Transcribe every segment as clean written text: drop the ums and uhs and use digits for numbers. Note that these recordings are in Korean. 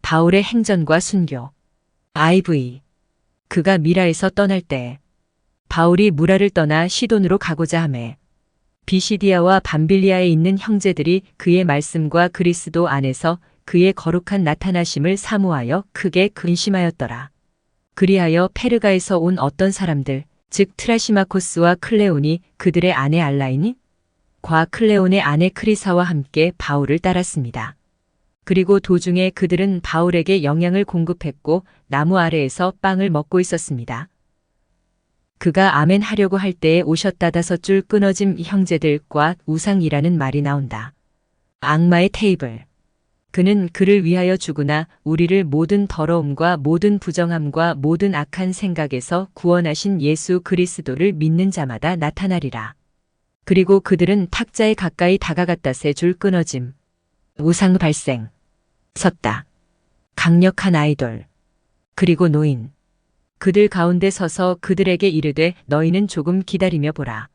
바울의 행전과 순교. IV. 그가 미라에서 떠날 때 바울이 무라를 떠나 시돈으로 가고자 하매 비시디아와 밤빌리아에 있는 형제들이 그의 말씀과 그리스도 안에서 그의 거룩한 나타나심을 사모하여 크게 근심하였더라. 그리하여 페르가에서 온 어떤 사람들, 즉 트라시마코스와 클레온이 그들의 아내 알라이니 과 클레온의 아내 크리사와 함께 바울을 따랐습니다. 그리고 도중에 그들은 바울에게 영양을 공급했고 나무 아래에서 빵을 먹고 있었습니다. 그가 아멘 하려고 할 때에 오셨다 5줄 끊어짐 형제들과 우상이라는 말이 나온다. 악마의 테이블. 그는 그를 위하여 죽으나 우리를 모든 더러움과 모든 부정함과 모든 악한 생각에서 구원하신 예수 그리스도를 믿는 자마다 나타나리라. 그리고 그들은 탁자에 가까이 다가갔다 3줄 끊어짐. 우상 발생. 섰다. 강력한 아이돌. 그리고 노인. 그들 가운데 서서 그들에게 이르되 너희는 조금 기다리며 보라.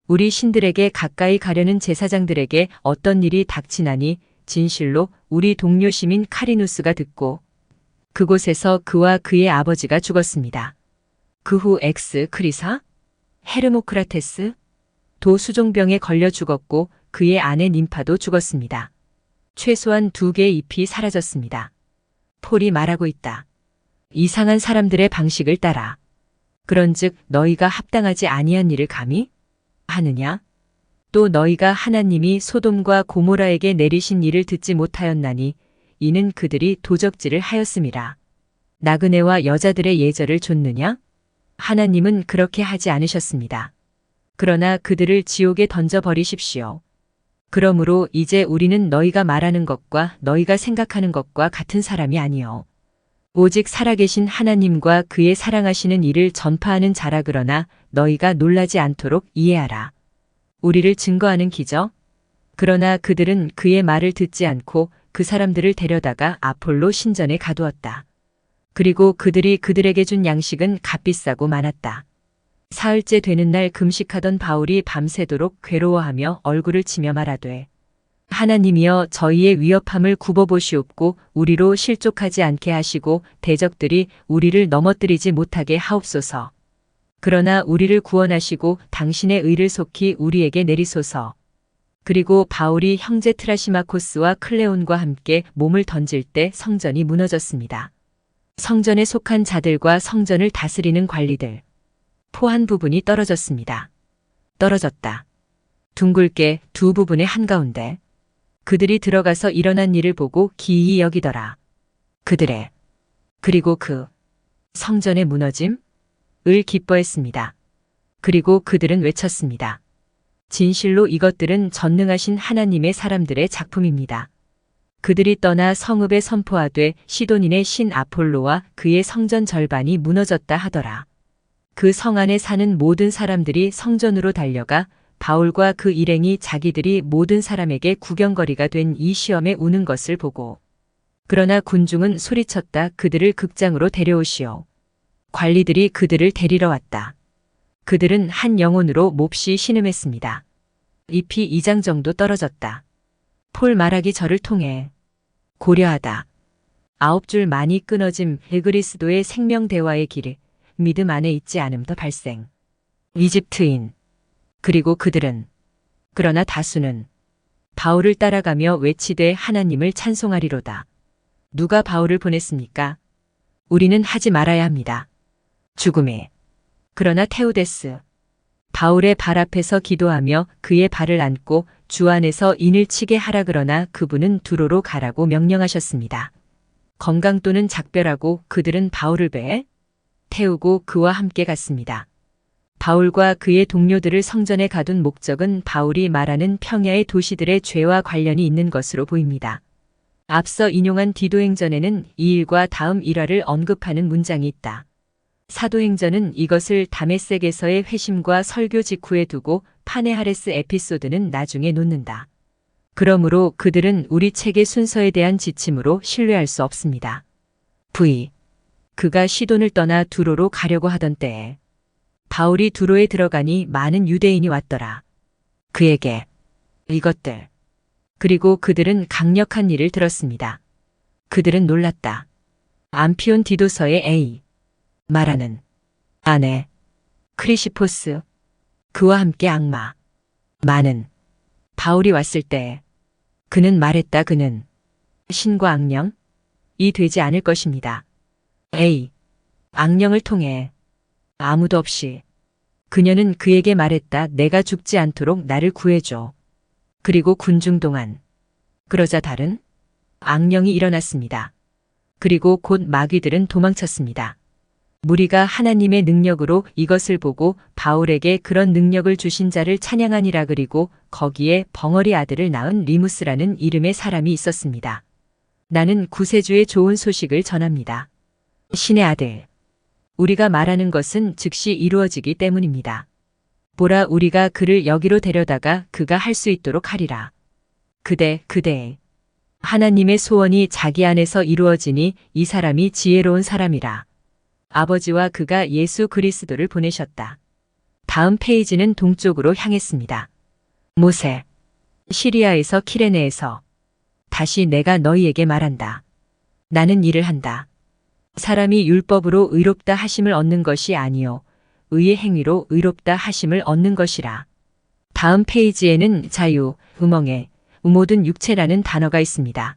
우리 신들에게 가까이 가려는 제사장들에게 어떤 일이 닥치나니 진실로 우리 동료 시민 카리누스가 듣고 그곳에서 그와 그의 아버지가 죽었습니다. 그 후 엑스 크리사, 헤르모크라테스, 도 수종병에 걸려 죽었고 그의 아내 님파도 죽었습니다. 최소한 2개의 잎이 사라졌습니다. 폴이 말하고 있다. 이상한 사람들의 방식을 따라. 그런즉 너희가 합당하지 아니한 일을 감히 하느냐? 또 너희가 하나님이 소돔과 고모라에게 내리신 일을 듣지 못하였나니 이는 그들이 도적질을 하였음이라. 나그네와 여자들의 예절을 좇느냐? 하나님은 그렇게 하지 않으셨습니다. 그러나 그들을 지옥에 던져버리십시오. 그러므로 이제 우리는 너희가 말하는 것과 너희가 생각하는 것과 같은 사람이 아니요. 오직 살아계신 하나님과 그의 사랑하시는 이를 전파하는 자라. 그러나 너희가 놀라지 않도록 이해하라. 우리를 증거하는 기적? 그러나 그들은 그의 말을 듣지 않고 그 사람들을 데려다가 아폴로 신전에 가두었다. 그리고 그들이 그들에게 준 양식은 값비싸고 많았다. 사흘째 되는 날 금식하던 바울이 밤새도록 괴로워하며 얼굴을 치며 말하되 하나님이여 저희의 위협함을 굽어보시옵고 우리로 실족하지 않게 하시고 대적들이 우리를 넘어뜨리지 못하게 하옵소서. 그러나 우리를 구원하시고 당신의 의를 속히 우리에게 내리소서. 그리고 바울이 형제 트라시마코스와 클레온과 함께 몸을 던질 때 성전이 무너졌습니다. 성전에 속한 자들과 성전을 다스리는 관리들. 포 한 부분이 떨어졌습니다. 떨어졌다. 둥글게 2 부분의 한가운데. 그들이 들어가서 일어난 일을 보고 기이히 여기더라. 그들의 그리고 그 성전의 무너짐? 을 기뻐했습니다. 그리고 그들은 외쳤습니다. 진실로 이것들은 전능하신 하나님의 사람들의 작품입니다. 그들이 떠나 성읍에 선포하되 시돈인의 신 아폴로와 그의 성전 절반이 무너졌다 하더라. 그 성 안에 사는 모든 사람들이 성전으로 달려가 바울과 그 일행이 자기들이 모든 사람에게 구경거리가 된 이 시험에 우는 것을 보고 그러나 군중은 소리쳤다. 그들을 극장으로 데려오시오. 관리들이 그들을 데리러 왔다. 그들은 한 영혼으로 몹시 신음했습니다. 잎이 2장 정도 떨어졌다. 폴 말하기 저를 통해 고려하다. 9줄 많이 끊어짐 그리스도의 생명 대화의 길을 믿음 안에 있지 않음 더 발생. 이집트인. 그리고 그들은 그러나 다수는 바울을 따라가며 외치되 하나님을 찬송하리로다. 누가 바울을 보냈습니까? 우리는 하지 말아야 합니다. 죽음에. 그러나 테오데스. 바울의 발 앞에서 기도하며 그의 발을 안고 주 안에서 인을 치게 하라. 그러나 그분은 두로로 가라고 명령하셨습니다. 건강 또는 작별하고 그들은 바울을 배에 태우고 그와 함께 갔습니다. 바울과 그의 동료들을 성전에 가둔 목적은 바울이 말하는 평야의 도시들의 죄와 관련이 있는 것으로 보입니다. 앞서 인용한 디도행전에는 이 일과 다음 일화를 언급하는 문장이 있다. 사도행전은 이것을 다메섹에서의 회심과 설교 직후에 두고 파네하레스 에피소드는 나중에 놓는다. 그러므로 그들은 우리 책의 순서에 대한 지침으로 신뢰할 수 없습니다. V. 그가 시돈을 떠나 두로로 가려고 하던 때에 바울이 두로에 들어가니 많은 유대인이 왔더라. 그에게 이것들. 그리고 그들은 강력한 일을 들었습니다. 그들은 놀랐다. 암피온 디도서의 A. 말하는 아내 크리시포스, 그와 함께 악마 많은 바울이 왔을 때 그는 말했다. 그는 신과 악령이 되지 않을 것입니다. A. 악령을 통해 아무도 없이 그녀는 그에게 말했다. 내가 죽지 않도록 나를 구해줘. 그리고 군중 동안 그러자 다른 악령이 일어났습니다. 그리고 곧 마귀들은 도망쳤습니다. 무리가 하나님의 능력으로 이것을 보고 바울에게 그런 능력을 주신 자를 찬양하니라. 그리고 거기에 벙어리 아들을 낳은 리무스라는 이름의 사람이 있었습니다. 나는 구세주의 좋은 소식을 전합니다. 신의 아들. 우리가 말하는 것은 즉시 이루어지기 때문입니다. 보라, 우리가 그를 여기로 데려다가 그가 할 수 있도록 하리라. 그대의 하나님의 소원이 자기 안에서 이루어지니 이 사람이 지혜로운 사람이라. 아버지와 그가 예수 그리스도를 보내셨다. 다음 페이지는 동쪽으로 향했습니다. 모세. 시리아에서 키레네에서. 다시 내가 너희에게 말한다. 나는 일을 한다. 사람이 율법으로 의롭다 하심을 얻는 것이 아니요 의의 행위로 의롭다 하심을 얻는 것이라. 다음 페이지에는 자유, 음엉의, 모든 육체라는 단어가 있습니다.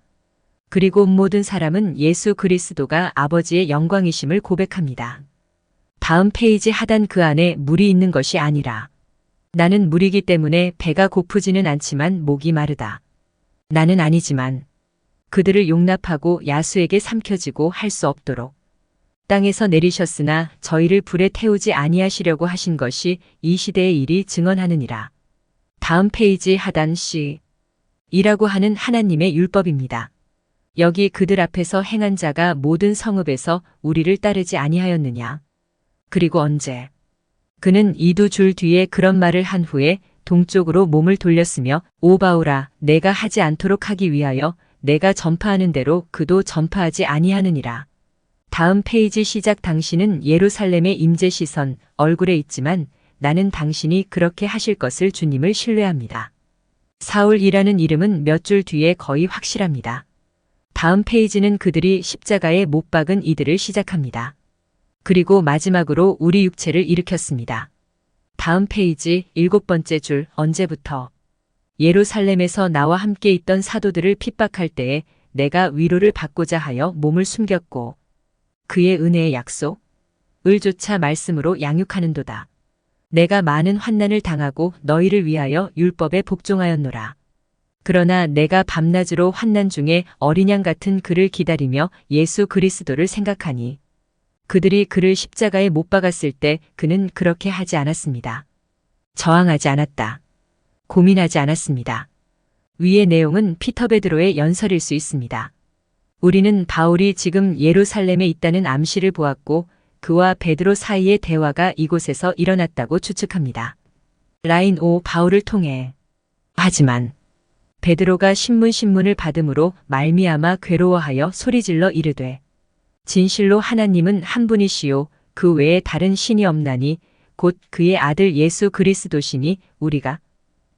그리고 모든 사람은 예수 그리스도가 아버지의 영광이심을 고백합니다. 다음 페이지 하단 그 안에 물이 있는 것이 아니라. 나는 물이기 때문에 배가 고프지는 않지만 목이 마르다. 나는 아니지만 그들을 용납하고 야수에게 삼켜지고 할 수 없도록 땅에서 내리셨으나 저희를 불에 태우지 아니하시려고 하신 것이 이 시대의 일이 증언하느니라. 다음 페이지 하단 C. 이라고 하는 하나님의 율법입니다. 여기 그들 앞에서 행한 자가 모든 성읍에서 우리를 따르지 아니하였느냐. 그리고 언제 그는 이 두 줄 뒤에 그런 말을 한 후에 동쪽으로 몸을 돌렸으며 오 바울아, 내가 하지 않도록 하기 위하여 내가 전파하는 대로 그도 전파하지 아니하느니라. 다음 페이지 시작. 당신은 예루살렘의 임재 시선 얼굴에 있지만 나는 당신이 그렇게 하실 것을 주님을 신뢰합니다. 사울이라는 이름은 몇 줄 뒤에 거의 확실합니다. 다음 페이지는 그들이 십자가에 못 박은 이들을 시작합니다. 그리고 마지막으로 우리 육체를 일으켰습니다. 다음 페이지 7번째 줄. 언제부터 예루살렘에서 나와 함께 있던 사도들을 핍박할 때에 내가 위로를 받고자 하여 몸을 숨겼고 그의 은혜의 약속을 조차 말씀으로 양육하는도다. 내가 많은 환난을 당하고 너희를 위하여 율법에 복종하였노라. 그러나 내가 밤낮으로 환난 중에 어린 양 같은 그를 기다리며 예수 그리스도를 생각하니 그들이 그를 십자가에 못 박았을 때 그는 그렇게 하지 않았습니다. 저항하지 않았다. 고민하지 않았습니다. 위의 내용은 피터 베드로의 연설일 수 있습니다. 우리는 바울이 지금 예루살렘에 있다는 암시를 보았고 그와 베드로 사이의 대화가 이곳에서 일어났다고 추측합니다. 라인 5. 바울을 통해. 하지만 베드로가 신문을 받음으로 말미암아 괴로워하여 소리질러 이르되 진실로 하나님은 한 분이시요 그 외에 다른 신이 없나니 곧 그의 아들 예수 그리스도시니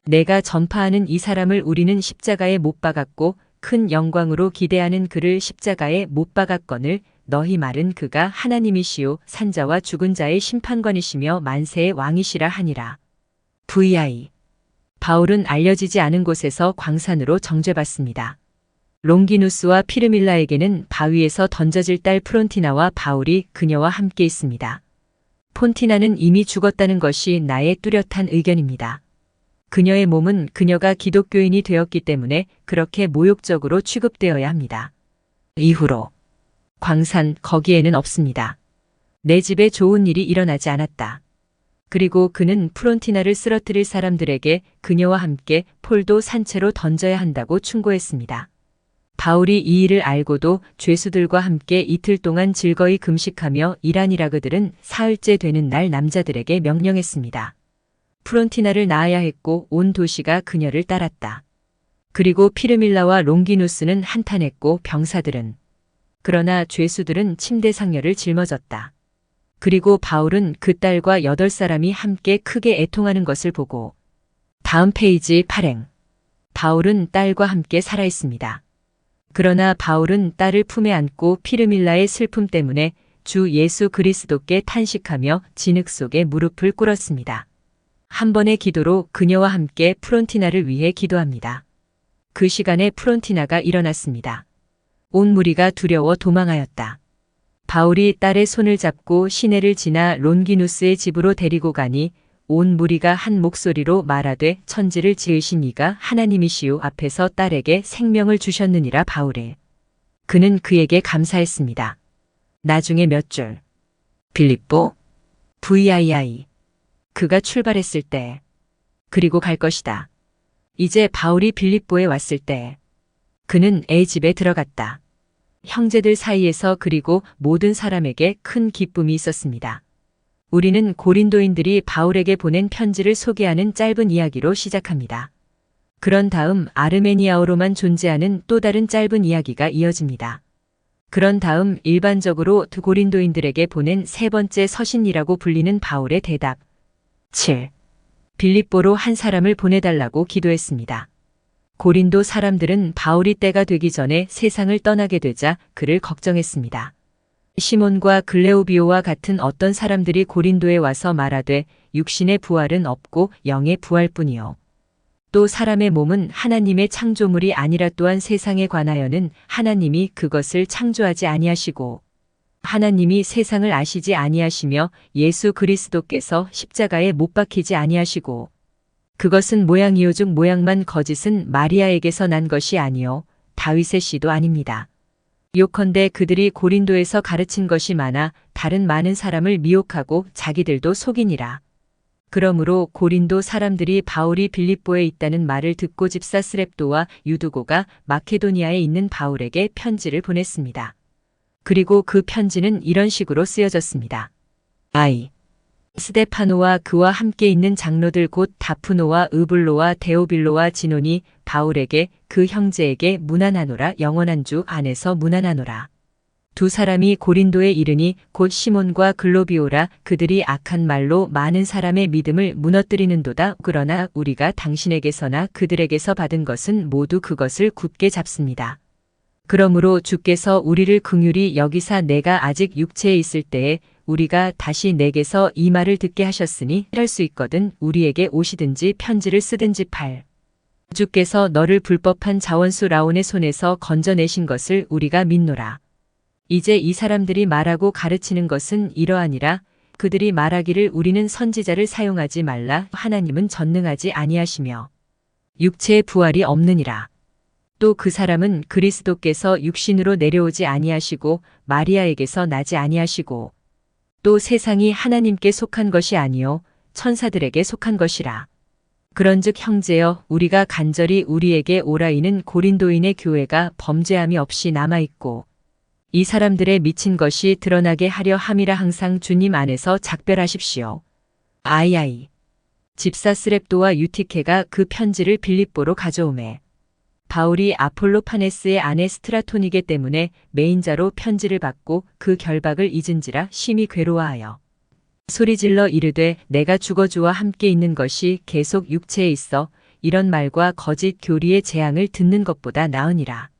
내가 전파하는 이 사람을 우리는 십자가에 못 박았고 큰 영광으로 기대하는 그를 십자가에 못 박았거늘 너희 말은 그가 하나님이시요 산자와 죽은 자의 심판관이시며 만세의 왕이시라 하니라. vi. 바울은 알려지지 않은 곳에서 광산으로 정죄받습니다. 롱기누스와 피르밀라에게는 바위에서 던져질 딸 프론티나와 바울이 그녀와 함께 있습니다. 폰티나는 이미 죽었다는 것이 나의 뚜렷한 의견입니다. 그녀의 몸은 그녀가 기독교인이 되었기 때문에 그렇게 모욕적으로 취급되어야 합니다. 이후로 광산 거기에는 없습니다. 내 집에 좋은 일이 일어나지 않았다. 그리고 그는 프론티나를 쓰러뜨릴 사람들에게 그녀와 함께 폴도 산채로 던져야 한다고 충고했습니다. 바울이 이 일을 알고도 죄수들과 함께 이틀 동안 즐거이 금식하며 일하니라. 그들은 사흘째 되는 날 남자들에게 명령했습니다. 프론티나를 낳아야 했고 온 도시가 그녀를 따랐다. 그리고 피르밀라와 롱기누스는 한탄했고 병사들은 그러나 죄수들은 침대 상여를 짊어졌다. 그리고 바울은 그 딸과 8사람이 함께 크게 애통하는 것을 보고 다음 페이지 8행. 바울은 딸과 함께 살아있습니다. 그러나 바울은 딸을 품에 안고 피르밀라의 슬픔 때문에 주 예수 그리스도께 탄식하며 진흙 속에 무릎을 꿇었습니다. 한 번의 기도로 그녀와 함께 프론티나를 위해 기도합니다. 그 시간에 프론티나가 일어났습니다. 온 무리가 두려워 도망하였다. 바울이 딸의 손을 잡고 시내를 지나 론기누스의 집으로 데리고 가니 온 무리가 한 목소리로 말하되 천지를 지으신 이가 하나님이시오 앞에서 딸에게 생명을 주셨느니라 바울에. 그는 그에게 감사했습니다. 나중에 몇 줄. 빌립보 VII. 그가 출발했을 때. 그리고 갈 것이다. 이제 바울이 빌립보에 왔을 때. 그는 애 집에 들어갔다. 형제들 사이에서 그리고 모든 사람에게 큰 기쁨이 있었습니다. 우리는 고린도인들이 바울에게 보낸 편지를 소개하는 짧은 이야기로 시작합니다. 그런 다음 아르메니아어로만 존재하는 또 다른 짧은 이야기가 이어집니다. 그런 다음 일반적으로 고린도인들에게 보낸 세 번째 서신이라고 불리는 바울의 대답. 7. 빌립보로 한 사람을 보내달라고 기도했습니다. 고린도 사람들은 바울이 때가 되기 전에 세상을 떠나게 되자 그를 걱정했습니다. 시몬과 글레오비오와 같은 어떤 사람들이 고린도에 와서 말하되 육신의 부활은 없고 영의 부활뿐이요. 또 사람의 몸은 하나님의 창조물이 아니라 또한 세상에 관하여는 하나님이 그것을 창조하지 아니하시고 하나님이 세상을 아시지 아니하시며 예수 그리스도께서 십자가에 못 박히지 아니하시고 그것은 모양이 오죽 모양만 거짓은 마리아에게서 난 것이 아니요 다윗의 씨도 아닙니다. 요컨대 그들이 고린도에서 가르친 것이 많아 다른 많은 사람을 미혹하고 자기들도 속이니라. 그러므로 고린도 사람들이 바울이 빌립보에 있다는 말을 듣고 집사 스렙도와 유두고가 마케도니아에 있는 바울에게 편지를 보냈습니다. 그리고 그 편지는 이런 식으로 쓰여졌습니다. I. 스데파노와 그와 함께 있는 장로들 곧 다프노와 으블로와 데오빌로와 진온이 바울에게 그 형제에게 문안하노라 영원한 주 안에서 문안하노라. 두 사람이 고린도에 이르니 곧 시몬과 글로비오라 그들이 악한 말로 많은 사람의 믿음을 무너뜨리는도다. 그러나 우리가 당신에게서나 그들에게서 받은 것은 모두 그것을 굳게 잡습니다. 그러므로 주께서 우리를 긍휼히 여기사 내가 아직 육체에 있을 때에 우리가 다시 내게서 이 말을 듣게 하셨으니 할 수 있거든 우리에게 오시든지 편지를 쓰든지 8. 주께서 너를 불법한 자원수 라온의 손에서 건져내신 것을 우리가 믿노라. 이제 이 사람들이 말하고 가르치는 것은 이러하니라. 그들이 말하기를 우리는 선지자를 사용하지 말라. 하나님은 전능하지 아니하시며 육체의 부활이 없느니라. 또 그 사람은 그리스도께서 육신으로 내려오지 아니하시고 마리아에게서 나지 아니하시고 또 세상이 하나님께 속한 것이 아니요 천사들에게 속한 것이라. 그런즉 형제여 우리가 간절히 우리에게 오라이는 고린도인의 교회가 범죄함이 없이 남아있고 이 사람들의 미친 것이 드러나게 하려 함이라 항상 주님 안에서 작별하십시오. 아이아이. 집사 스렙도와 유티케가 그 편지를 빌립보로 가져오매 바울이 아폴로파네스의 아내 스트라토니게 때문에 매인자로 편지를 받고 그 결박을 잊은지라 심히 괴로워하여 소리질러 이르되 내가 죽어 주와 함께 있는 것이 계속 육체에 있어 이런 말과 거짓 교리의 재앙을 듣는 것보다 나으니라.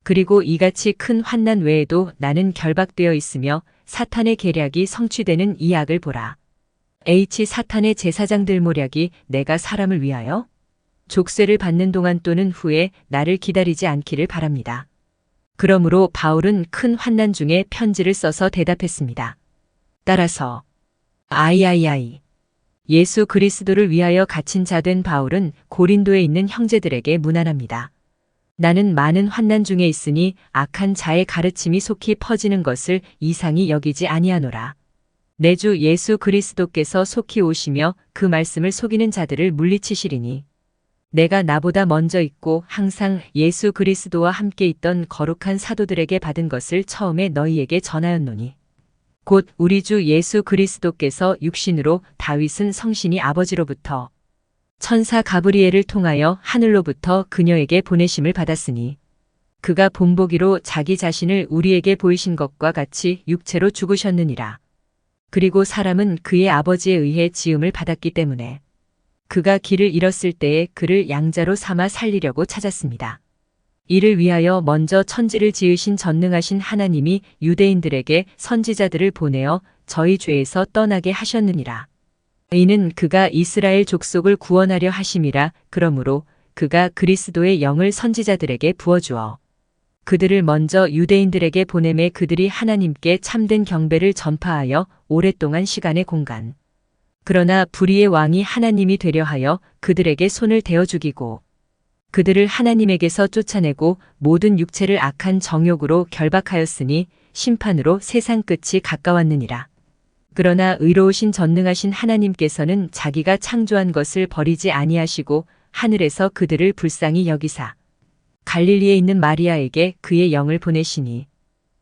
그리고 이같이 큰 환난 외에도 나는 결박되어 있으며 사탄의 계략이 성취되는 이 악을 보라. 사탄의 제사장들 모략이 내가 사람을 위하여 족쇄를 받는 동안 또는 후에 나를 기다리지 않기를 바랍니다. 그러므로 바울은 큰 환난 중에 편지를 써서 대답했습니다. 따라서 아이아이아이. 예수 그리스도를 위하여 갇힌 자 된 바울은 고린도에 있는 형제들에게 문안합니다. 나는 많은 환난 중에 있으니 악한 자의 가르침이 속히 퍼지는 것을 이상히 여기지 아니하노라. 내 주 예수 그리스도께서 속히 오시며 그 말씀을 속이는 자들을 물리치시리니 내가 나보다 먼저 있고 항상 예수 그리스도와 함께 있던 거룩한 사도들에게 받은 것을 처음에 너희에게 전하였노니 곧 우리 주 예수 그리스도께서 육신으로 다윗은 성신이 아버지로부터 천사 가브리엘을 통하여 하늘로부터 그녀에게 보내심을 받았으니 그가 본보기로 자기 자신을 우리에게 보이신 것과 같이 육체로 죽으셨느니라. 그리고 사람은 그의 아버지에 의해 지음을 받았기 때문에 그가 길을 잃었을 때에 그를 양자로 삼아 살리려고 찾았습니다. 이를 위하여 먼저 천지를 지으신 전능하신 하나님이 유대인들에게 선지자들을 보내어 저희 죄에서 떠나게 하셨느니라. 이는 그가 이스라엘 족속을 구원하려 하심이라. 그러므로 그가 그리스도의 영을 선지자들에게 부어주어 그들을 먼저 유대인들에게 보내매 그들이 하나님께 참된 경배를 전파하여 오랫동안 시간의 공간. 그러나 불의의 왕이 하나님이 되려 하여 그들에게 손을 대어 죽이고 그들을 하나님에게서 쫓아내고 모든 육체를 악한 정욕으로 결박하였으니 심판으로 세상 끝이 가까웠느니라. 그러나 의로우신 전능하신 하나님께서는 자기가 창조한 것을 버리지 아니하시고 하늘에서 그들을 불쌍히 여기사 갈릴리에 있는 마리아에게 그의 영을 보내시니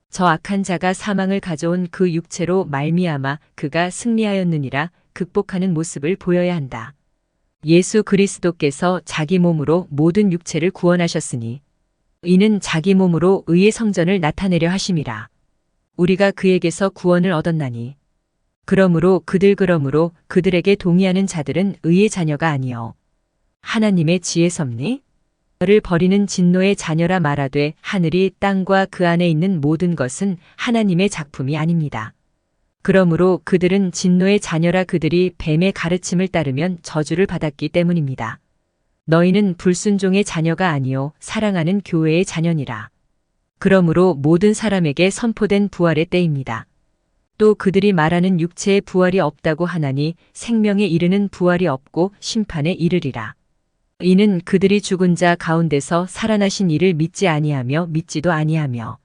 저 악한 자가 사망을 가져온 그 육체로 말미암아 그가 승리하였느니라. 극복하는 모습을 보여야 한다. 예수 그리스도께서 자기 몸으로 모든 육체를 구원하셨으니 이는 자기 몸으로 의의 성전을 나타내려 하심이라. 우리가 그에게서 구원을 얻었나니 그러므로 그들에게 동의하는 자들은 의의 자녀가 아니요 하나님의 지혜섭니? 를 버리는 진노의 자녀라 말하되 하늘이 땅과 그 안에 있는 모든 것은 하나님의 작품이 아닙니다. 그러므로 그들은 진노의 자녀라 그들이 뱀의 가르침을 따르면 저주를 받았기 때문입니다. 너희는 불순종의 자녀가 아니요 사랑하는 교회의 자녀니라. 그러므로 모든 사람에게 선포된 부활의 때입니다. 또 그들이 말하는 육체의 부활이 없다고 하나니 생명에 이르는 부활이 없고 심판에 이르리라. 이는 그들이 죽은 자 가운데서 살아나신 이를 믿지 아니하며 믿지도 아니하며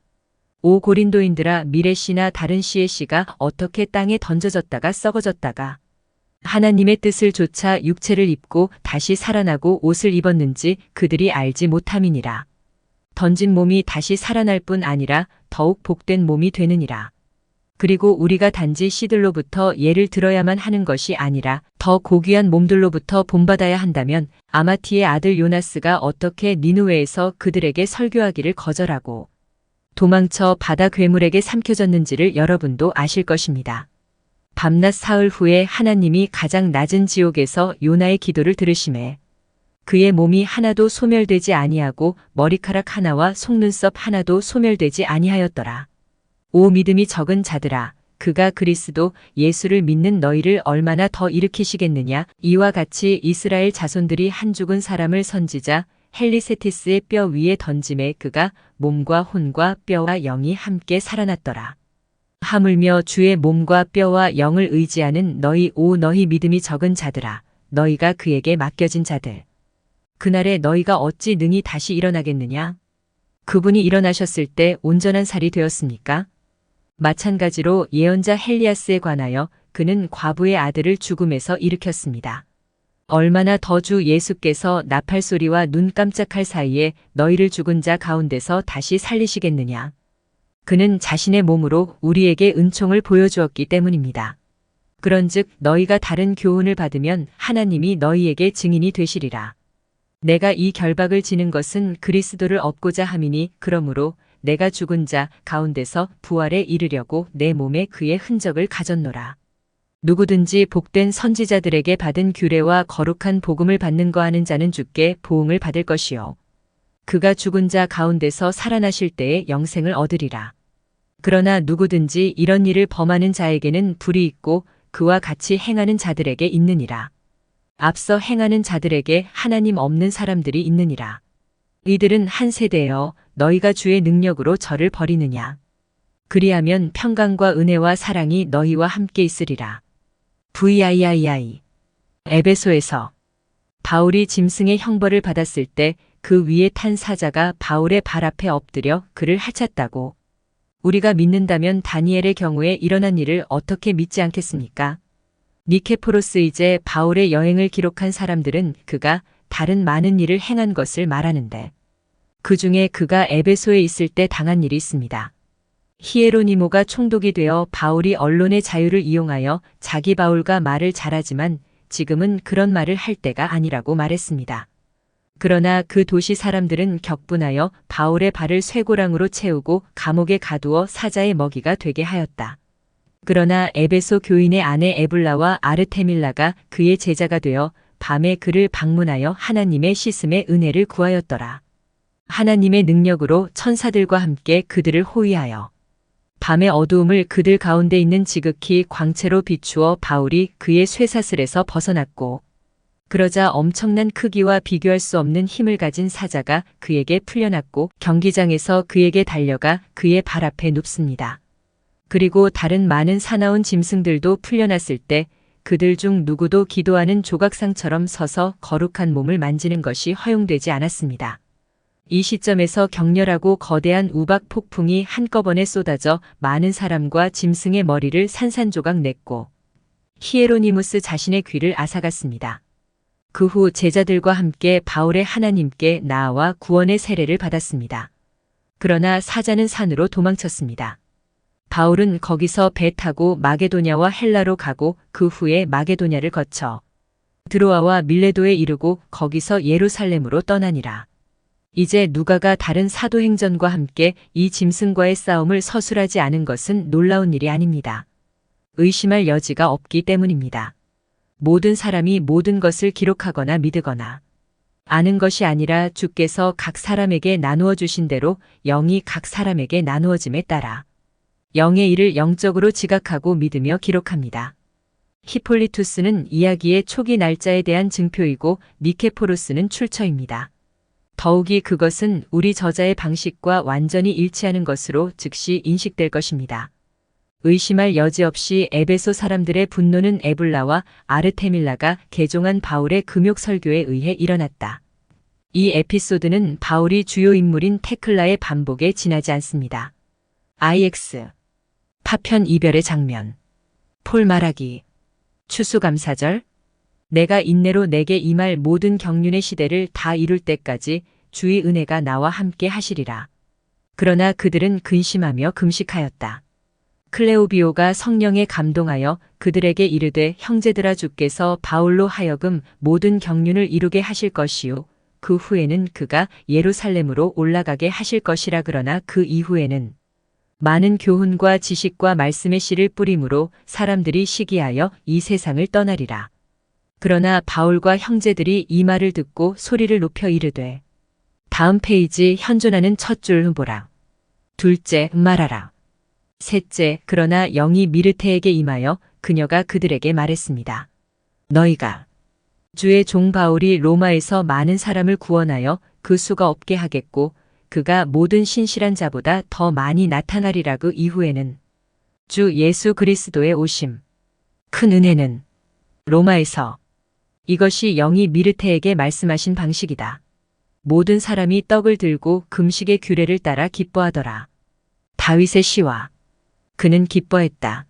오 고린도인들아 미래 씨나 다른 씨의 씨가 어떻게 땅에 던져졌다가 썩어졌다가 하나님의 뜻을 조차 육체를 입고 다시 살아나고 옷을 입었는지 그들이 알지 못함이니라. 던진 몸이 다시 살아날 뿐 아니라 더욱 복된 몸이 되느니라. 그리고 우리가 단지 씨들로부터 예를 들어야만 하는 것이 아니라 더 고귀한 몸들로부터 본받아야 한다면 아마티의 아들 요나스가 어떻게 니느웨에서 그들에게 설교하기를 거절하고 도망쳐 바다 괴물에게 삼켜졌는지를 여러분도 아실 것입니다. 밤낮 사흘 후에 하나님이 가장 낮은 지옥에서 요나의 기도를 들으시매 그의 몸이 하나도 소멸되지 아니하고 머리카락 하나와 속눈썹 하나도 소멸되지 아니하였더라. 오 믿음이 적은 자들아 그가 그리스도 예수를 믿는 너희를 얼마나 더 일으키시겠느냐. 이와 같이 이스라엘 자손들이 한 죽은 사람을 선지자 헬리세티스의 뼈 위에 던짐에 그가 몸과 혼과 뼈와 영이 함께 살아났더라. 하물며 주의 몸과 뼈와 영을 의지하는 너희 너희 믿음이 적은 자들아 너희가 그에게 맡겨진 자들 그날에 너희가 어찌 능히 다시 일어나겠느냐. 그분이 일어나셨을 때 온전한 살이 되었습니까? 마찬가지로 예언자 헬리아스에 관하여 그는 과부의 아들을 죽음에서 일으켰습니다. 얼마나 더 주 예수께서 나팔소리와 눈 깜짝할 사이에 너희를 죽은 자 가운데서 다시 살리시겠느냐. 그는 자신의 몸으로 우리에게 은총을 보여주었기 때문입니다. 그런즉 너희가 다른 교훈을 받으면 하나님이 너희에게 증인이 되시리라. 내가 이 결박을 지는 것은 그리스도를 얻고자 함이니 그러므로 내가 죽은 자 가운데서 부활에 이르려고 내 몸에 그의 흔적을 가졌노라. 누구든지 복된 선지자들에게 받은 규례와 거룩한 복음을 받는 거 하는 자는 주께 보응을 받을 것이요. 그가 죽은 자 가운데서 살아나실 때에 영생을 얻으리라. 그러나 누구든지 이런 일을 범하는 자에게는 불이 있고 그와 같이 행하는 자들에게 있느니라. 앞서 행하는 자들에게 하나님 없는 사람들이 있느니라. 이들은 한 세대여 너희가 주의 능력으로 저를 버리느냐. 그리하면 평강과 은혜와 사랑이 너희와 함께 있으리라. VIII 에베소에서 바울이 짐승의 형벌을 받았을 때 그 위에 탄 사자가 바울의 발 앞에 엎드려 그를 핥았다고. 우리가 믿는다면 다니엘의 경우에 일어난 일을 어떻게 믿지 않겠습니까? 니케포로스 이제 바울의 여행을 기록한 사람들은 그가 다른 많은 일을 행한 것을 말하는데 그 중에 그가 에베소에 있을 때 당한 일이 있습니다. 히에로니모가 총독이 되어 바울이 언론의 자유를 이용하여 자기 바울과 말을 잘하지만 지금은 그런 말을 할 때가 아니라고 말했습니다. 그러나 그 도시 사람들은 격분하여 바울의 발을 쇠고랑으로 채우고 감옥에 가두어 사자의 먹이가 되게 하였다. 그러나 에베소 교인의 아내 에블라와 아르테밀라가 그의 제자가 되어 밤에 그를 방문하여 하나님의 씻음의 은혜를 구하였더라. 하나님의 능력으로 천사들과 함께 그들을 호위하여 밤의 어두움을 그들 가운데 있는 지극히 광채로 비추어 바울이 그의 쇠사슬에서 벗어났고 그러자 엄청난 크기와 비교할 수 없는 힘을 가진 사자가 그에게 풀려났고 경기장에서 그에게 달려가 그의 발 앞에 눕습니다. 그리고 다른 많은 사나운 짐승들도 풀려났을 때 그들 중 누구도 기도하는 조각상처럼 서서 거룩한 몸을 만지는 것이 허용되지 않았습니다. 이 시점에서 격렬하고 거대한 우박 폭풍이 한꺼번에 쏟아져 많은 사람과 짐승의 머리를 산산조각 냈고 히에로니무스 자신의 귀를 앗아갔습니다. 그 후 제자들과 함께 바울의 하나님께 나아와 구원의 세례를 받았습니다. 그러나 사자는 산으로 도망쳤습니다. 바울은 거기서 배 타고 마게도냐와 헬라로 가고 그 후에 마게도냐를 거쳐 드로아와 밀레도에 이르고 거기서 예루살렘으로 떠나니라. 이제 누가가 다른 사도행전과 함께 이 짐승과의 싸움을 서술하지 않은 것은 놀라운 일이 아닙니다. 의심할 여지가 없기 때문입니다. 모든 사람이 모든 것을 기록하거나 믿거나 아는 것이 아니라 주께서 각 사람에게 나누어 주신 대로 영이 각 사람에게 나누어짐에 따라 영의 일을 영적으로 지각하고 믿으며 기록합니다. 히폴리투스는 이야기의 초기 날짜에 대한 증표이고 니케포로스는 출처입니다. 더욱이 그것은 우리 저자의 방식과 완전히 일치하는 것으로 즉시 인식될 것입니다. 의심할 여지 없이 에베소 사람들의 분노는 에불라와 아르테밀라가 개종한 바울의 금욕 설교에 의해 일어났다. 이 에피소드는 바울이 주요 인물인 테클라의 반복에 지나지 않습니다. IX 파편 이별의 장면 폴 말하기 추수감사절 내가 인내로 내게 임할 모든 경륜의 시대를 다 이룰 때까지 주의 은혜가 나와 함께 하시리라. 그러나 그들은 근심하며 금식하였다. 클레오비오가 성령에 감동하여 그들에게 이르되 형제들아 주께서 바울로 하여금 모든 경륜을 이루게 하실 것이요 그 후에는 그가 예루살렘으로 올라가게 하실 것이라. 그러나 그 이후에는 많은 교훈과 지식과 말씀의 씨를 뿌림으로 사람들이 시기하여 이 세상을 떠나리라. 그러나 바울과 형제들이 이 말을 듣고 소리를 높여 이르되 다음 페이지 현존하는 첫 줄 보라. 둘째 말하라. 셋째 그러나 영이 미르테에게 임하여 그녀가 그들에게 말했습니다. 너희가 주의 종 바울이 로마에서 많은 사람을 구원하여 그 수가 없게 하겠고 그가 모든 신실한 자보다 더 많이 나타나리라. 그 이후에는 주 예수 그리스도의 오심 큰 은혜는 로마에서 이것이 영이 미르테에게 말씀하신 방식이다. 모든 사람이 떡을 들고 금식의 규례를 따라 기뻐하더라. 다윗의 시와 그는 기뻐했다.